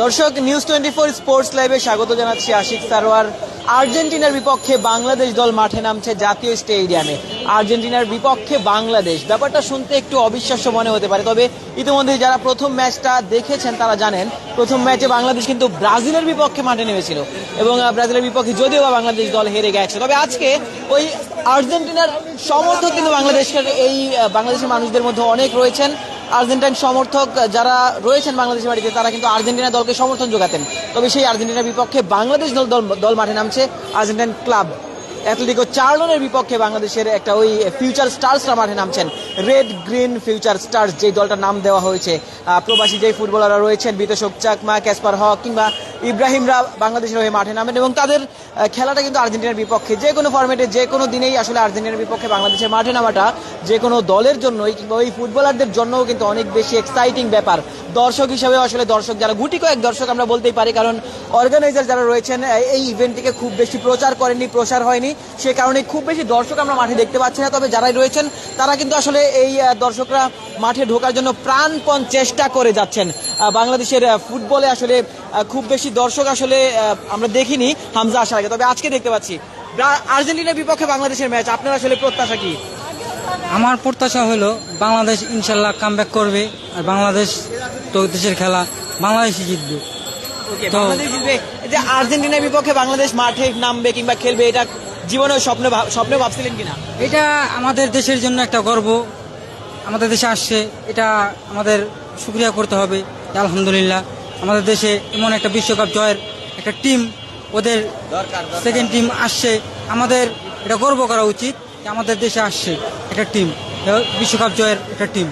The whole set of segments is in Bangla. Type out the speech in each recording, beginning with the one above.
দর্শক নিউজ 24 স্পোর্টস লাইভে স্বাগত জানাচ্ছি আশিক সারোয়ার। আর্জেন্টিনার বিপক্ষে বাংলাদেশ দল মাঠে নামছে জাতীয় স্টেডিয়ামে। আর্জেন্টিনার বিপক্ষে বাংলাদেশ, ব্যাপারটা শুনতে একটু অবিশ্বাস্য মনে হতে পারে, তবে ইতিমধ্যে যারা প্রথম ম্যাচটা দেখেছেন তারা জানেন প্রথম ম্যাচে বাংলাদেশ কিন্তু ব্রাজিলের বিপক্ষে মাঠে নেমেছিল এবং ব্রাজিলের বিপক্ষে যদিও বা বাংলাদেশ দল হেরে গেছে, তবে আজকে ওই আর্জেন্টিনার সমর্থক কিন্তু বাংলাদেশের বাংলাদেশের মানুষদের মধ্যে অনেক রয়েছেন। আর্জেন্টাইন সমর্থক যারা রয়েছেন বাংলাদেশের বাড়িতে তারা কিন্তু আর্জেন্টিনা দলকে সমর্থন যোগাতেন, তবে সেই আর্জেন্টিনার বিপক্ষে বাংলাদেশ দল মাঠে নামছে। আর্জেন্টাইন ক্লাব অ্যাথলেটিকো চার্লোনের বিপক্ষে বাংলাদেশের একটা ওই ফিউচার স্টার্সরা মাঠে নামছেন। রেড গ্রিন ফিউচার স্টার্স যেই দলটার নাম দেওয়া হয়েছে, প্রবাসী যেই ফুটবলাররা রয়েছেন বিতোষক চাকমা, ক্যাসপার হক কিংবা ইব্রাহিমরা বাংলাদেশের হয়ে মাঠে নামেন এবং তাদের খেলাটা কিন্তু আর্জেন্টিনার বিপক্ষে যে কোনো ফরম্যাটে যে কোনো দিনেই আসলে আর্জেন্টিনার বিপক্ষে বাংলাদেশের মাঠে নামাটা যে কোনো দলের জন্যই কিংবা ওই ফুটবলারদের জন্যও কিন্তু অনেক বেশি এক্সাইটিং ব্যাপার। দর্শক হিসেবে আসলে দর্শক যারা গুটি কয়েক দর্শক আমরা বলতেই পারি, কারণ অর্গানাইজার যারা রয়েছেন এই ইভেন্টটিকে খুব বেশি প্রচার করেননি, প্রসার হয়নি, সে কারণে খুব বেশি দর্শক আমরা মাঠে দেখতে পাচ্ছি না। তবে যারাই রয়েছেন তারা কিন্তু আসলে এই দর্শকরা মাঠে ঢোকার জন্য প্রাণপণ চেষ্টা করে যাচ্ছেন। বাংলাদেশের ফুটবলে আসলে খুব বেশি দর্শক আসলে আমরা দেখিনি হামজা আসার আগে, তবে আজকে দেখতে পাচ্ছি আর্জেন্টিনার বিপক্ষে বাংলাদেশের ম্যাচ। আপনার আসলে প্রত্যাশা কি? আমার প্রত্যাশা হলো বাংলাদেশ ইনশাল্লাহ কামব্যাক করবে, আর বাংলাদেশ তো দেশের খেলা, বাংলাদেশই জিতবে। তো বাংলাদেশ জিতবে। যে আর্জেন্টিনার বিপক্ষে বাংলাদেশ মাঠে নামবে কিংবা খেলবে, এটা জীবনে স্বপ্নে ভাবছিলেন কিনা? এটা আমাদের দেশের জন্য একটা গর্ব, আমাদের দেশে আসছে, এটা আমাদের শুকরিয়া করতে হবে। আলহামদুলিল্লাহ আমাদের দেশে এমন একটা বিশ্বকাপ জয়ের একটা টিম, ওদের সেকেন্ড টিম আসছে, আমাদের এটা গর্ব করা উচিত যে আমাদের দেশে আসছে একটা টিম, বিশ্বকাপ জয়ের একটা টিম।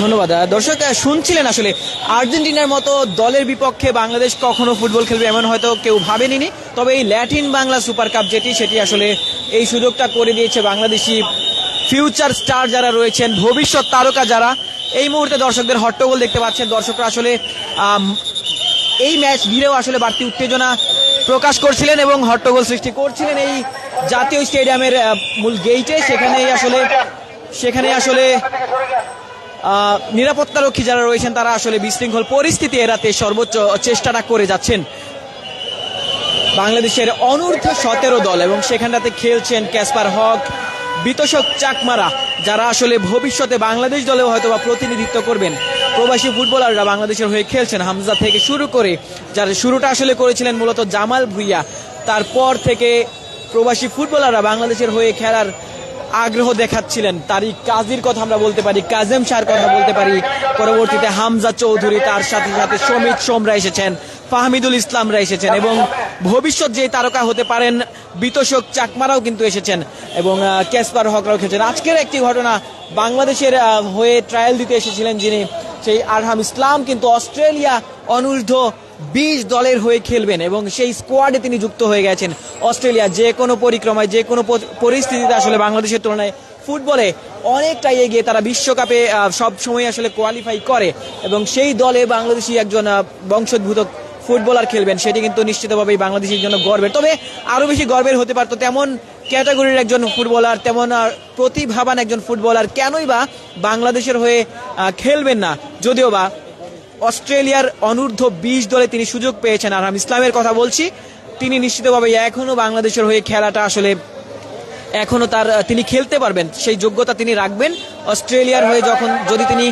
ধন্যবাদ। দর্শক শুনছিলেন আসলে আর্জেন্টিনার মতো দলের বিপক্ষে বাংলাদেশ কখনো ফুটবল খেলবে এমন হয়তো কেউ ভাবেনি, তবে এই ল্যাটিন বাংলা সুপার কাপ সেটি আসলে এই সুযোগটা করে দিয়েছে বাংলাদেশি ফিউচার স্টার যারা রয়েছেন, ভবিষ্যৎ তারকা যারা। এই মুহূর্তে দর্শকদের হট্টগোল দেখতে পাচ্ছেন, দর্শকরা আসলে এই ম্যাচ ঘিরেও আসলে বাড়তি উত্তেজনা প্রকাশ করছিলেন এবং হট্টগোল সৃষ্টি করছিলেন এই জাতীয় স্টেডিয়ামের মূল গেইটে। সেখানে আসলে নিরাপত্তারক্ষী যারা রয়েছেন তারা আসলে বিশৃঙ্খল পরিস্থিতি এড়াতে সর্বোচ্চ চেষ্টাটা করে যাচ্ছেন। বাংলাদেশের অনূর্ধ্ব 17 দল এবং সেখানটাতে খেলছেন ক্যাসপার হক, বিতোষক চাকমারা, যারা আসলে ভবিষ্যতে বাংলাদেশ দলেও হয়তো বা প্রতিনিধিত্ব করবেন। প্রবাসী ফুটবলাররা বাংলাদেশের হয়ে খেলছেন, হামজা থেকে শুরু করে, যার শুরুটা আসলে করেছিলেন মূলত জামাল ভুইয়া। তারপর থেকে প্রবাসী ফুটবলাররা বাংলাদেশের হয়ে খেলার আগ্রহ দেখাচ্ছিলেন। তারই কাজীর কথা আমরা বলতে পারি, কাজেম শাহর কথা বলতে পারি, পরবর্তীতে হামজা চৌধুরী, তার সাথে সাথে সমিত সোমরা এসেছেন, ফাহমিদুল ইসলামরা এসেছেন এবং ভবিষ্যৎ যে তারকা হতে পারেন বিতোষক চাকমারাও কিন্তু এসেছেন এবং ক্যাসপার হকরাও খেলছেন। আজকের একটি ঘটনা, বাংলাদেশের হয়ে ট্রায়াল দিতে এসেছিলেন যিনি, সেই আরহাম ইসলাম কিন্তু অস্ট্রেলিয়া অনূর্ধ্ব 20 দলের হয়ে খেলবেন এবং সেই স্কোয়াডে তিনি যুক্ত হয়ে গেছেন। অস্ট্রেলিয়া যে কোনো পরিক্রমায় যে কোনো পরিস্থিতিতে আসলে বাংলাদেশের তুলনায় ফুটবলে অনেকটাই এগিয়ে, তারা বিশ্বকাপে সব সময় আসলে কোয়ালিফাই করে এবং সেই দলে বাংলাদেশি একজন বংশোদ্ভূত ফুটবলার খেলবেন, সেটি কিন্তু নিশ্চিতভাবেই বাংলাদেশের জন্য গর্বের। তবে আরো বেশি গর্বের হতে পারতো তেমন ক্যাটাগরির একজন ফুটবলার, তেমন প্রতিভাবান একজন ফুটবলার কেনই বা বাংলাদেশের হয়ে খেলবেন না, যদিও বা অস্ট্রেলিয়ার অনূর্ধ্ব 20 দলে তিনি সুযোগ পেয়েছেন। আরহাম ইসলামের কথা বলছি, তিনি নিশ্চিতভাবে এখনো বাংলাদেশের হয়ে খেলাটা আসলে এখনো তিনি খেলতে পারবেন, সেই যোগ্যতা তিনি রাখবেন। অস্ট্রেলিয়ার হয়ে যদি তিনি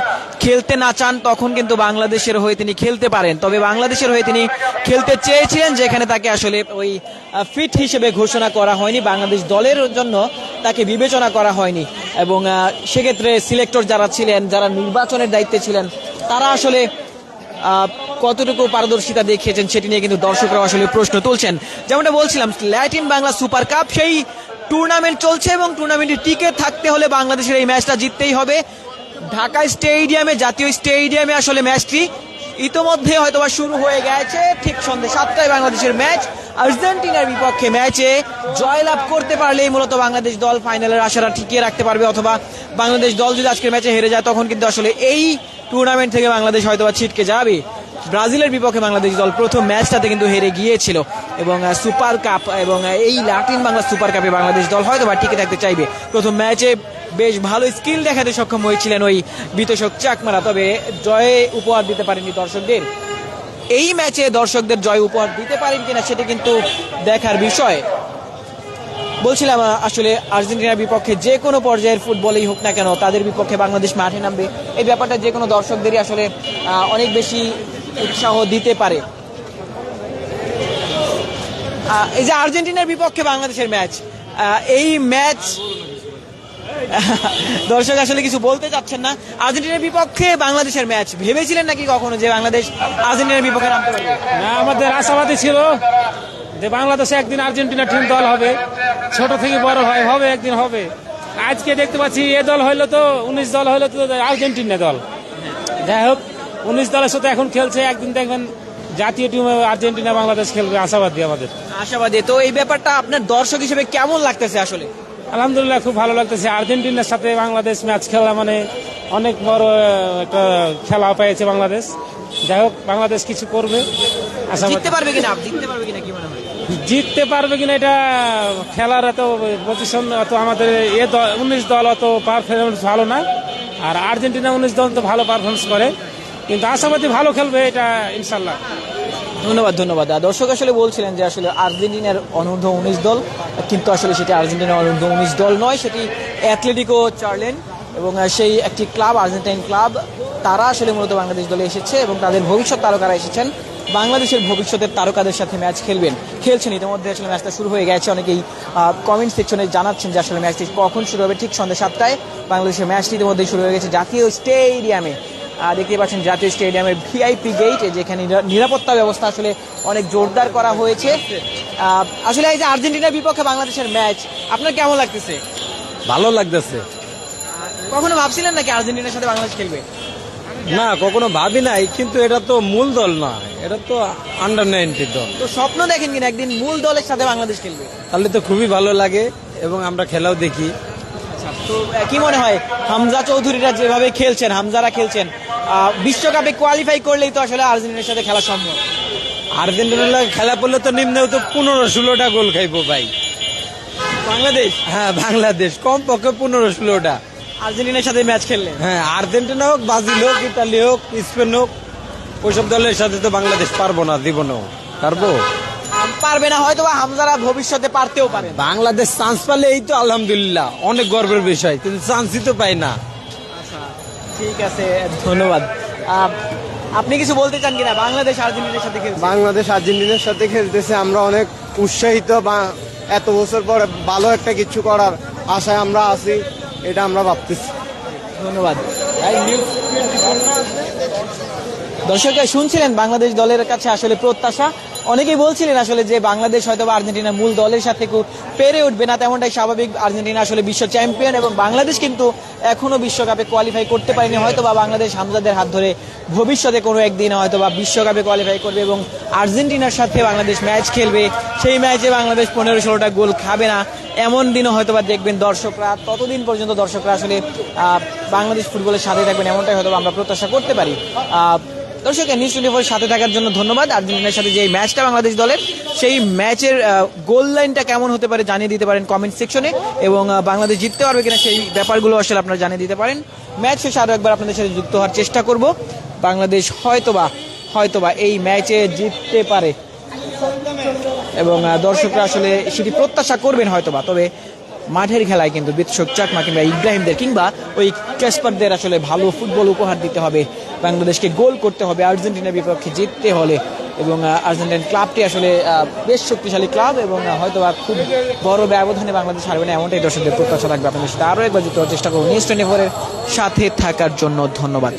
খেলতে না চান তখন কিন্তু বাংলাদেশের হয়ে তিনি খেলতে পারেন, তবে বাংলাদেশের হয়ে তিনি খেলতে চেয়েছিলেন যেখানে তাকে আসলে ওই ফিট হিসেবে ঘোষণা করা হয়নি, বাংলাদেশ দলের জন্য তাকে বিবেচনা করা হয়নি এবং সেক্ষেত্রে সিলেক্টর যারা ছিলেন, যারা নির্বাচনের দায়িত্বে ছিলেন, তারা আসলে কতটুকু পারদর্শিতা দেখিয়েছেন সেটি নিয়ে কিন্তু দর্শকরা আসলে প্রশ্ন তুলছেন। যেমনটা বলছিলাম, ল্যাটিন বাংলা সুপার কাপ সেই টুর্নামেন্ট চলছে এবং টুর্নামেন্টে টিকে থাকতে হলে বাংলাদেশের এই ম্যাচটা জিততেই হবে। ঢাকা স্টেডিয়ামে, জাতীয় স্টেডিয়ামে আসলে ম্যাচটি ইতোমধ্যে হয়তোবা শুরু হয়ে গেছে। ঠিক সন্ধ্যে 7টায় বাংলাদেশের ম্যাচ আর্জেন্টিনার বিপক্ষে। ম্যাচে জয়লাভ করতে পারলেই মূলত বাংলাদেশ দল ফাইনালের আশাটা টিকিয়ে রাখতে পারবে, অথবা বাংলাদেশ দল যদি আজকের ম্যাচে হেরে যায় তখন কিন্তু আসলে এই টুর্নামেন্ট থেকে বাংলাদেশ হয়তোবা ছিটকে যাবে। ব্রাজিলের বিপক্ষে বাংলাদেশ দল প্রথম ম্যাচটাতে কিন্তু হেরে গিয়েছিল এবং সুপার কাপ এবং এই লাটিন বাংলা সুপার কাপে বাংলাদেশ দল হয়তো বা টিকে থাকতে চাইবে। প্রথম ম্যাচে বেশ ভালো স্কিল দেখাতে সক্ষম হয়েছিলেন ওই বিতোষক চাকমারা, তবে জয়ে উপহার দিতে পারেনি দর্শকদের। এই ম্যাচে দর্শকদের জয় উপহার দিতে পারেন কিনা সেটা কিন্তু দেখার বিষয়। বলছিলাম আসলে আর্জেন্টিনার বিপক্ষে যে কোনো পর্যায়ের ফুটবলেই হোক না কেন তাদের বিপক্ষে বাংলাদেশ মাঠে নামবে, এই ব্যাপারটা যে কোনো দর্শকদেরই আসলে অনেক বেশি উৎসাহ দিতে পারে। এই যে আর্জেন্টিনার বিপক্ষে বাংলাদেশের ম্যাচ, এই ম্যাচ দর্শক আসলে কিছু বলতে চাচ্ছেন না। আর্জেন্টিনার বিপক্ষে বাংলাদেশের ম্যাচ ভেবেছিলেন নাকি কখনো যে বাংলাদেশ আর্জেন্টিনার বিপক্ষে নামতে পারবে? না, আমাদের আশাবাদী ছিল যে বাংলাদেশে একদিন আর্জেন্টিনা টিম দল হবে, ছোট থেকে বড় হবে, একদিন হবে। আজকে দেখতে পাচ্ছি এ দল হইলো তো 19 দল হইলো তো আর্জেন্টিনা দল। যাই হোক, 19 দলের সাথে এখন খেলছে, একদিন দেখবেন জাতীয় টিম আর্জেন্টিনা বাংলাদেশ খেলবে, আশাবাদী আমাদের। আশাবাদী। তো এই ব্যাপারটা আপনার দর্শক হিসেবে কেমন লাগতেছে আসলে? আলহামদুলিল্লাহ, খুব ভালো লাগতেছে। আর্জেন্টিনার সাথে বাংলাদেশ ম্যাচ খেলা মানে অনেক বড় একটা খেলা পেয়েছে বাংলাদেশ। যাই হোক, বাংলাদেশ কিছু করবে, আশাবাদী। জিততে পারবে কিনা কি মনে হয়? জিততে পারবে কিনা এটা খেলার এত পজিশন, অত আমাদের 19 দল অত পারফরমেন্স ভালো না, আর আর্জেন্টিনা 19 দল তো ভালো পারফরমেন্স করে, কিন্তু আশাবাদী ভালো খেলবে এটা ইনশাল্লাহ। ধন্যবাদ। দর্শক আসলে বলছিলেন যে আসলে আর্জেন্টিনার অনূর্ধ্ব 19 দল, কিন্তু আসলে সেটি আর্জেন্টিনার অনূর্ধ্ব 19 দল নয়, সেটি অ্যাথলেটিকো চার্লেন এবং সেই একটি ক্লাব, আর্জেন্টাইন ক্লাব, তারা আসলে মূলত বাংলাদেশ দলে এসেছে এবং তাদের ভবিষ্যৎ তারকারা এসেছেন বাংলাদেশের ভবিষ্যতের তারকাদের সাথে ম্যাচ খেলছেন। ইতিমধ্যে আসলে ম্যাচটা শুরু হয়ে গেছে। অনেকেই কমেন্ট সেকশনে জানাচ্ছেন যে আসলে ম্যাচটি কখন শুরু হবে। ঠিক সন্ধ্যা 7টায় বাংলাদেশের ম্যাচটি ইতিমধ্যেই শুরু হয়ে গেছে জাতীয় স্টেডিয়ামে। দেখতে পাচ্ছেন জাতীয় স্টেডিয়ামের ভিআইপি গেট, যেখানে নিরাপত্তা ব্যবস্থা আসলে অনেক জোরদার করা হয়েছে। আসলে এই যে আর্জেন্টিনার বিপক্ষে বাংলাদেশের ম্যাচ আপনার কেমন লাগতেছে? ভালো লাগতেছে। কখনো ভাবছিলেন নাকি আর্জেন্টিনার সাথে বাংলাদেশ খেলবে? না, কখনো ভাবি নাই, কিন্তু এটা তো মূল দল না, এটা তো আন্ডার 19 দল। তো স্বপ্ন দেখেন কিনা একদিন মূল দলের সাথে বাংলাদেশ খেলবে? তাহলে তো খুবই ভালো লাগে এবং আমরা খেলাও দেখি। তো কি মনে হয় হামজা চৌধুরীরা যেভাবে খেলছেন, হামজারা খেলছেন, বিশ্বকাপে কোয়ালিফাই করলেই তো আসলে আর্জেন্টিনার সাথে খেলা সম্ভব? আর্জেন্টিনার লাগে খেলা পড়লে তো নিম্নেও তো 15-16টা গোল খাইবো ভাই বাংলাদেশ। হ্যাঁ, বাংলাদেশ কমপক্ষে 15-16টা। আর্জেন্টিনার সাথে ম্যাচ খেললে হ্যাঁ, আর্জেন্টিনা হোক, ব্রাজিল হোক, ইতালি হোক, স্পেন হোক, ওইসব দলের সাথে তো বাংলাদেশ পারবো না, জীবনেও পারবো পারবে না, হয়তো বা হামজারা ভবিষ্যতে পারতেও পারে। বাংলাদেশ চান্স পালে এই তো আলহামদুলিল্লাহ অনেক গর্বের বিষয়, কিন্তু চান্সই তো পাই না। ঠিক আছে, ধন্যবাদ। আপনি কিছু বলতে চান কিনা বাংলাদেশ আর্জেন্টিনার সাথে খেলছে? বাংলাদেশ আর্জেন্টিনার সাথে খেলতেছে, আমরা অনেক উৎসাহিত, বা এত বছর পরে ভালো একটা কিছু করার আশায় আমরা আছি, এটা আমরা ভাবতেছি। ধন্যবাদ। দর্শক শুনছিলেন বাংলাদেশ দলের কাছে আসলে প্রত্যাশা। অনেকেই বলছিলেন আসলে যে বাংলাদেশ হয়তো আর্জেন্টিনার মূল দলের সাথে পেরে উঠবে না, তেমনটাই স্বাভাবিক। আর্জেন্টিনা আসলে বিশ্ব চ্যাম্পিয়ন এবং বাংলাদেশ কিন্তু এখনো বিশ্বকাপে কোয়ালিফাই করতে পারেনি। হয়তো বা বাংলাদেশ হামজাদের হাত ধরে ভবিষ্যতে কোনো একদিন হয়তো বা বিশ্বকাপে কোয়ালিফাই করবে এবং আর্জেন্টিনার সাথে বাংলাদেশ ম্যাচ খেলবে। সেই ম্যাচে বাংলাদেশ 15-16টা গোল খাবে না, এমন দিনও হয়তো বা দেখবেন দর্শকরা। ততদিন পর্যন্ত দর্শকরা আসলে বাংলাদেশ ফুটবলের সাথে থাকবেন, এমনটাই হয়তো আমরা প্রত্যাশা করতে পারি। দর্শক, নিউজ 24 সাথে থাকার জন্য ধন্যবাদ। আর্জেন্টিনার সাথে যে ম্যাচটা বাংলাদেশ দলের, সেই ম্যাচের গোল লাইনটা কেমন হতে পারে জানিয়ে দিতে পারেন কমেন্ট সেকশনে, এবং বাংলাদেশ জিততে পারবে কিনা সেই ব্যাপারগুলো আসলে আপনারা জানিয়ে দিতে পারেন। ম্যাচ শেষে আরো একবার আপনাদের সাথে যুক্ত হওয়ার চেষ্টা করব। বাংলাদেশ হয়তোবা এই ম্যাচে জিততে পারে এবং দর্শকরা আসলে সেটি প্রত্যাশা করবেন হয়তোবা। তবে মাঠের খেলায় কিন্তু বিতশক চাকমা কিংবা ইব্রাহিমদের কিংবা ওই ক্যাসপারদের আসলে ভালো ফুটবল উপহার দিতে হবে, বাংলাদেশকে গোল করতে হবে আর্জেন্টিনার বিপক্ষে জিততে হলে। এবং আর্জেন্টিন ক্লাবটি আসলে বেশ শক্তিশালী ক্লাব এবং হয়তোবা খুব বড় ব্যবধানে বাংলাদেশ হারবে না, এমনটাই দর্শকদের প্রত্যাশা থাকবে। আপনাদের সাথে আরও একবার যুক্ত হওয়ার চেষ্টা করবো। নিউজ 24-এর সাথে থাকার জন্য ধন্যবাদ।